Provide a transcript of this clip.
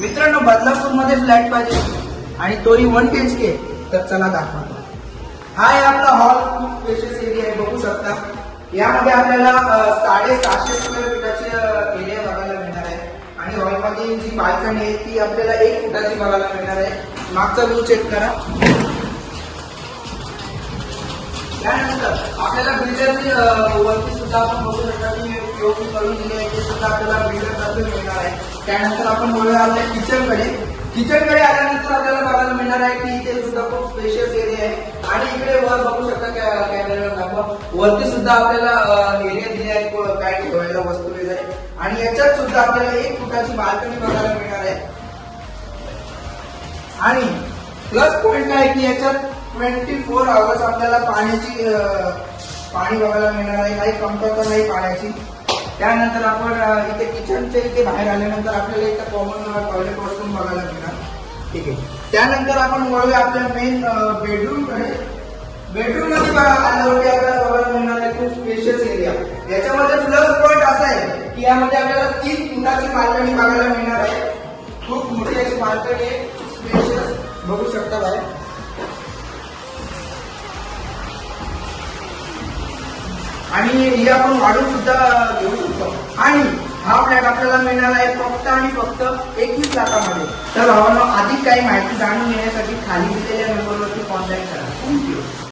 मित्रांनो, बदलापूरमध्ये फ्लॅट पाहिजे आणि तोही 1 BHK, तर चला दाखवतो. हा आहे आपला हॉल. खूप स्पेशियस एरिया आहे, बघू शकता. यामध्ये आपल्याला 750 स्क्वेअर फीटाची एरिया बघायला मिळणार आहे आणि हॉलमध्ये जी बाल्कनी आहे ती आपल्याला 1 फुटाची बघायला मिळणार आहे. मागचा व्ह्यू चेक करा. त्यानंतर आपल्याला बिल्डरची वरती सुद्धा आपण बघू शकता की पीओपी करून दिली आहे, ते सुद्धा आपल्याला बिल्डर तर्फे मिळणार आहे. त्यानंतर आपण बोलूया आपल्या किचनकडे. किचनकडे आल्यानंतर आपल्याला बघायला मिळणार आहे की इथे सुद्धा खूप स्पेशियस एरिया आहे आणि इकडे वर बघू शकता कॅमेऱ्यावर दाखवा, वरती सुद्धा आपल्याला एरिया दिले आहे काय ठेवायला वस्तू वगैरे. आणि याच्यात सुद्धा आपल्याला 1 फुटाची बाल्कनी बघायला मिळणार आहे. आणि प्लस पॉइंट काय की याच्यात 24 आवर्स आपल्याला पाणी बघायला मिळणार आहे, काही कमतरता नाही पाण्याची. त्यानंतर आपण इथे किचनच्या इथे बाहेर आल्यानंतर आपल्याला इथे कॉमन टॉयलेट वॉशरूम बघायला मिळणार. ठीक आहे. त्यानंतर आपण वळूया आपल्या मेन बेडरूम कडे. बेडरूम मध्ये आल्यावरती आपल्याला बघायला मिळणार आहे खूप स्पेशियस एरिया. याच्यामध्ये प्लस पॉइंट असा आहे की यामध्ये आपल्याला 3 फुटाची बाल्कनी बघायला मिळणार आहे. खूप मोठी अशी बाल्कनी आहे, स्पेशियस बघू शकता बाहेर. आणि हे आपण वाढून सुद्धा घेऊ शकतो. आणि हा फ्लॅट आपल्याला मिळणार आहे फक्त आणि फक्त 21 लाखामध्ये. तर भावांनो, अधिक काही माहिती जाणून घेण्यासाठी खाली दिलेल्या नंबरवरती कॉन्टॅक्ट करा.